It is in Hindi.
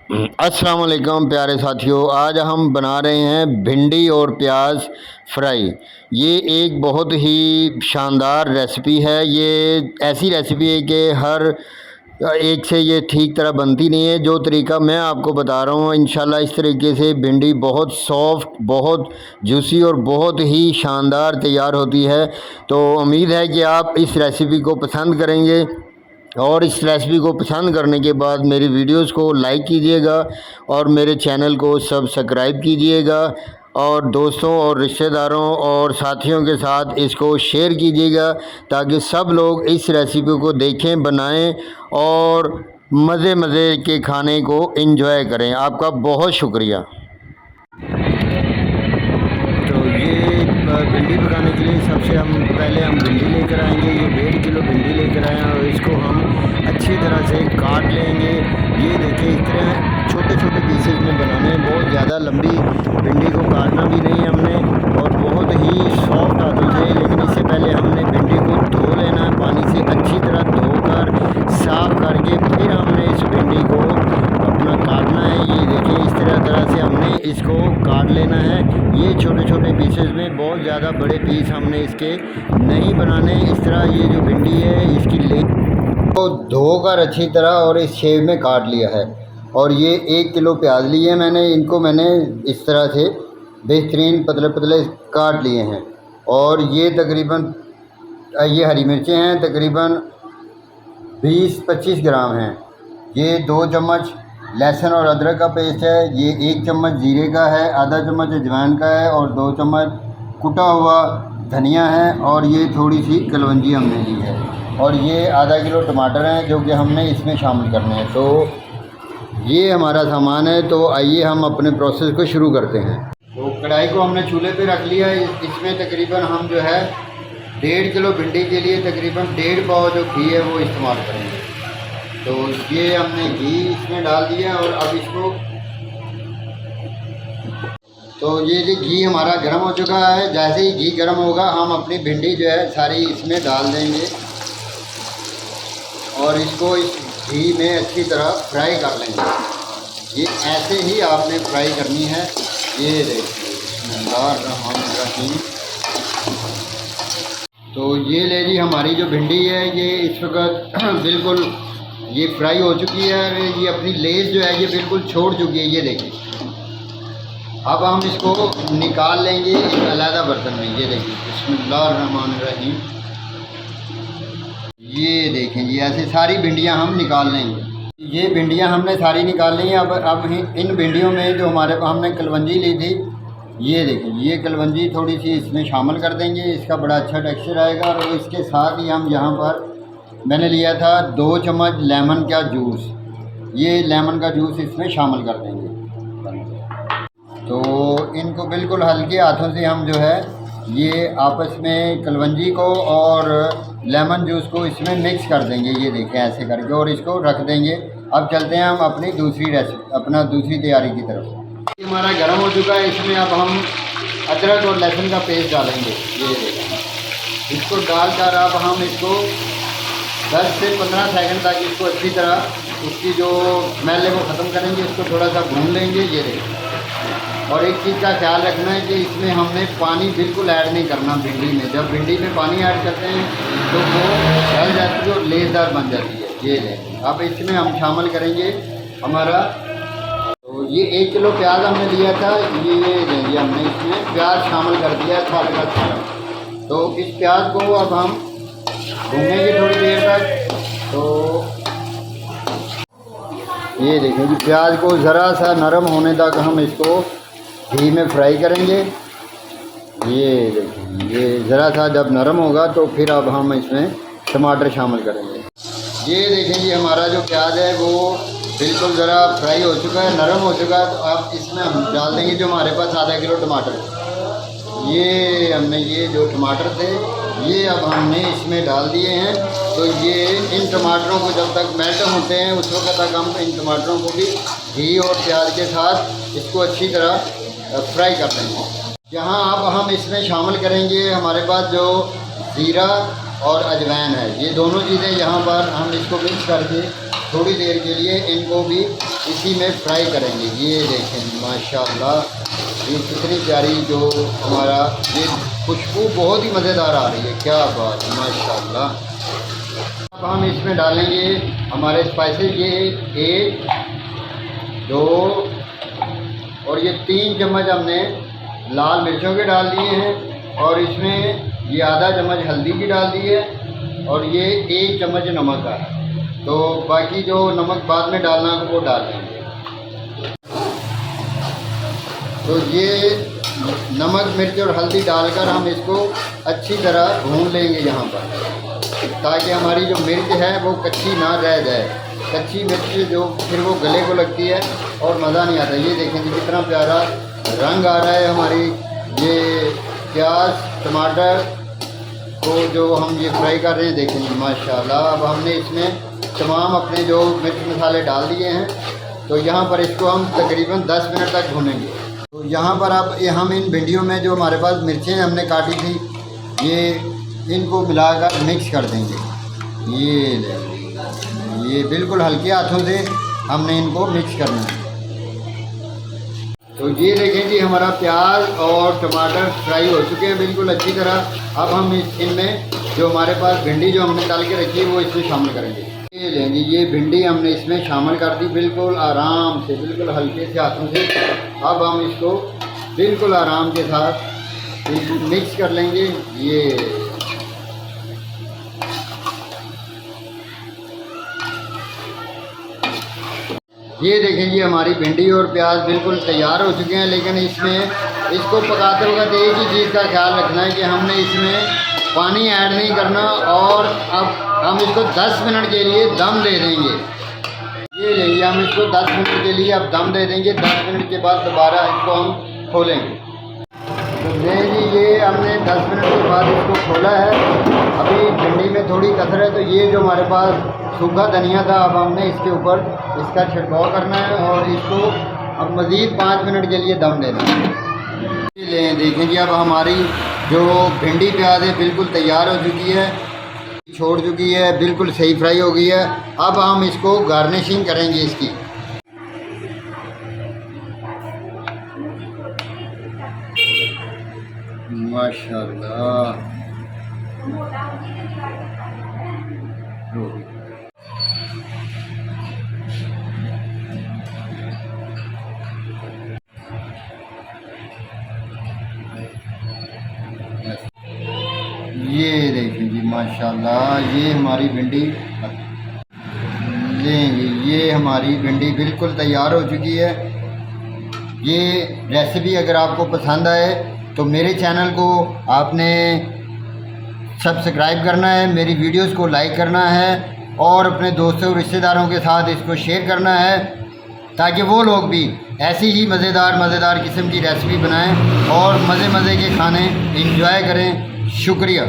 अस्सलाम वालेकुम प्यारे साथियों, आज हम बना रहे हैं भिंडी और प्याज फ्राई। ये एक बहुत ही शानदार रेसिपी है। ये ऐसी रेसिपी है कि हर एक से ये ठीक तरह बनती नहीं है। जो तरीका मैं आपको बता रहा हूँ, इंशाल्लाह इस तरीके से भिंडी बहुत सॉफ्ट, बहुत जूसी और बहुत ही शानदार तैयार होती है। तो उम्मीद है कि आप इस रेसिपी को पसंद करेंगे और इस रेसिपी को पसंद करने के बाद मेरी वीडियोस को लाइक कीजिएगा और मेरे चैनल को सब्सक्राइब कीजिएगा और दोस्तों और रिश्तेदारों और साथियों के साथ इसको शेयर कीजिएगा ताकि सब लोग इस रेसिपी को देखें, बनाएं और मज़े के खाने को एंजॉय करें। आपका बहुत शुक्रिया। तो ये भिंडी पकाने के लिए सबसे पहले हम भिंडी लेकर आएंगे। ये 1.5 किलो भिंडी लेकर आए हैं और इसको हम अच्छी तरह से काट लेंगे। ये देखिए, इस तरह छोटे छोटे पीसेज में बनाने हैं। बहुत ज़्यादा लंबी भिंडी को काटना भी नहीं है हमने, और बहुत ही सॉफ्ट हाथों से। लेकिन इससे पहले हमने भिंडी को धो लेना है, पानी से अच्छी तरह धोकर साफ़ करके फिर हमने इस भिंडी को अपना काटना है। ये देखिए, इस तरह से हमने इसको काट लेना है। ये छोटे छोटे पीसेस में, बहुत ज़्यादा बड़े पीस हमने इसके नहीं बनाने। इस तरह ये जो भिंडी है इसकी ले को धोकर अच्छी तरह और इस शेप में काट लिया है। और ये 1 किलो प्याज लिए हैं मैंने, इनको मैंने इस तरह से बेहतरीन पतले पतले काट लिए हैं। और ये तकरीबन ये हरी मिर्चें हैं, तकरीबन 20-25 ग्राम हैं। ये 2 चम्मच लहसुन और अदरक का पेस्ट है। ये 1 चम्मच जीरे का है, आधा चम्मच अजवाइन का है और 2 चम्मच कुटा हुआ धनिया है। और ये थोड़ी सी कलवंजी हमने ली है। और ये आधा किलो टमाटर हैं जो कि हमने इसमें शामिल करने हैं। तो ये हमारा सामान है। तो आइए हम अपने प्रोसेस को शुरू करते हैं। तो कढ़ाई को हमने चूल्हे पे रख लिया है। इसमें तकरीबन हम जो है 1.5 किलो भिंडी के लिए तकरीबन 1.5 पाव जो घी है वो इस्तेमाल करेंगे। तो ये हमने घी इसमें डाल दिया और अब इसको, तो ये घी हमारा गर्म हो चुका है। जैसे ही घी गर्म होगा हम अपनी भिंडी जो है सारी इसमें डाल देंगे और इसको इस घी में अच्छी तरह फ्राई कर लेंगे। ये ऐसे ही आपने फ्राई करनी है। ये देखिए, बिस्मिल्लाहिर्रहमानिर्रहीम। तो ये ले जी, हमारी जो भिंडी है ये इस वक्त बिल्कुल ये फ्राई हो चुकी है। ये अपनी लेस जो है ये बिल्कुल छोड़ चुकी है। ये देखिए, अब हम इसको निकाल लेंगे एक अलग बर्तन में। ये देखिए, बिस्मिल्लाहिर्रहमानिर्रहीम। ये देखें, ये ऐसे सारी भिंडियां हम निकाल लेंगे। ये भिंडियां हमने सारी निकाल ली हैं। अब इन भिंडियों में जो हमारे हमने कलवंजी ली थी, ये देखें, ये कलवंजी थोड़ी सी इसमें शामिल कर देंगे। इसका बड़ा अच्छा टेक्सचर आएगा। और इसके साथ ही हम यहाँ पर मैंने लिया था 2 चम्मच लेमन का जूस। ये लेमन का जूस इसमें शामिल कर देंगे। तो इनको बिल्कुल हल्के हाथों से हम जो है ये आपस में कलवंजी को और लेमन जूस को इसमें मिक्स कर देंगे। ये देखें, ऐसे करके, और इसको रख देंगे। अब चलते हैं हम अपनी दूसरी तैयारी की तरफ। ये हमारा गर्म हो चुका है। इसमें अब हम अदरक और लहसुन का पेस्ट डालेंगे। ये देखें, इसको डालकर अब हम इसको 10 से 15 सेकंड तक इसको अच्छी तरह उसकी जो मैले को ख़त्म करेंगे। इसको थोड़ा सा भून लेंगे। ये देखें, और एक चीज़ का ख्याल रखना है कि इसमें हमने पानी बिल्कुल ऐड नहीं करना भिंडी में। जब भिंडी में पानी ऐड करते हैं तो वो जल जाती है और लेसदार बन जाती है। ये देखें, अब इसमें हम शामिल करेंगे हमारा, तो ये 1 किलो प्याज हमने लिया था। ये हमने इसमें प्याज शामिल कर दिया था। तो इस प्याज को अब हम भूनेंगे थोड़ी देर तक। तो ये देखें कि प्याज को ज़रा सा नरम होने तक हम इसको घी में फ्राई करेंगे। ये देखें, ये ज़रा सा जब नरम होगा तो फिर अब हम इसमें टमाटर शामिल करेंगे। ये देखें, ये हमारा जो प्याज है वो बिल्कुल ज़रा फ्राई हो चुका है, नरम हो चुका है। तो अब इसमें हम डाल देंगे जो हमारे पास आधा किलो टमाटर। ये हमने ये जो टमाटर थे ये अब हमने इसमें डाल दिए हैं। तो ये इन टमाटरों को जब तक मेल्ट होते हैं उस वक्त तक हम इन टमाटरों को भी घी और प्याज के साथ इसको अच्छी तरह फ्राई कर देंगे। यहाँ अब हम इसमें शामिल करेंगे हमारे पास जो ज़ीरा और अजवाइन है। ये दोनों चीज़ें यहाँ पर हम इसको मिक्स करके थोड़ी देर के लिए इनको भी इसी में फ्राई करेंगे। ये देखें माशाल्लाह, ये कितनी प्यारी जो हमारा ये खुशबू बहुत ही मज़ेदार आ रही है, क्या बात है माशाल्लाह। अब हम इसमें डालेंगे हमारे स्पाइसेस, ये 1, 2 और ये 3 चम्मच हमने लाल मिर्चों के डाल दिए हैं, और इसमें ये आधा चम्मच हल्दी की डाल दी है, और ये 1 चम्मच नमक का है। तो बाकी जो नमक बाद में डालना है वो डाल देंगे। तो ये नमक मिर्च और हल्दी डालकर हम इसको अच्छी तरह भून लेंगे यहाँ पर, ताकि हमारी जो मिर्च है वो कच्ची ना रह जाए। कच्ची मिर्च जो फिर वो गले को लगती है और मज़ा नहीं आता। ये देखें कि कितना प्यारा रंग आ रहा है हमारी ये प्याज टमाटर को जो हम ये फ्राई कर रहे हैं, देखेंगे माशाल्लाह। अब हमने इसमें तमाम अपने जो मिर्च मसाले डाल दिए हैं, तो यहाँ पर इसको हम तकरीबन 10 मिनट तक भूनेंगे। तो यहाँ पर अब हम इन भिंडियों में जो हमारे पास मिर्चें हमने काटी थी, ये इनको मिलाकर मिक्स कर देंगे। ये बिल्कुल हल्के हाथों से हमने इनको मिक्स करना है। तो ये देखें जी हमारा प्याज और टमाटर फ्राई हो चुके हैं बिल्कुल अच्छी तरह। अब हम इनमें जो हमारे पास भिंडी जो हमने तल के रखी है वो इसमें शामिल करेंगे। ये लेंगे, ये भिंडी हमने इसमें शामिल कर दी बिल्कुल आराम से, बिल्कुल हल्के से हाथों से। अब हम इसको बिल्कुल आराम के साथ मिक्स कर लेंगे। ये देखें जी हमारी भिंडी और प्याज बिल्कुल तैयार हो चुके हैं, लेकिन इसमें इसको पकाते वक्त एक ही चीज़ का ख्याल रखना है कि हमने इसमें पानी ऐड नहीं करना, और अब हम इसको 10 मिनट के लिए दम दे देंगे। ये लेंगे हम इसको 10 मिनट के लिए अब दम दे देंगे। 10 मिनट के बाद दोबारा इसको हम खोलेंगे। तो जी ये हमने 10 मिनट के बाद इसको खोला है। अभी भिंडी में थोड़ी कसर है, तो ये जो हमारे पास सूखा धनिया था, अब हमने इसके ऊपर इसका छिड़काव करना है और इसको अब मज़ीद 5 मिनट के लिए दम देना है। ले देखें जी अब हमारी जो भिंडी प्याज है बिल्कुल तैयार हो चुकी है, छोड़ चुकी है, बिल्कुल सही फ्राई हो गई है। अब हम इसको गार्निशिंग करेंगे इसकी। माशाल्लाह, ये देखिए जी माशाल्लाह, ये हमारी भिंडी लेंगे। ये हमारी भिंडी बिल्कुल तैयार हो चुकी है। ये रेसिपी अगर आपको पसंद आए तो मेरे चैनल को आपने सब्सक्राइब करना है, मेरी वीडियोस को लाइक करना है, और अपने दोस्तों और रिश्तेदारों के साथ इसको शेयर करना है, ताकि वो लोग भी ऐसी ही मज़ेदार किस्म की रेसिपी बनाएं और मज़े के खाने इंजॉय करें। शुक्रिया।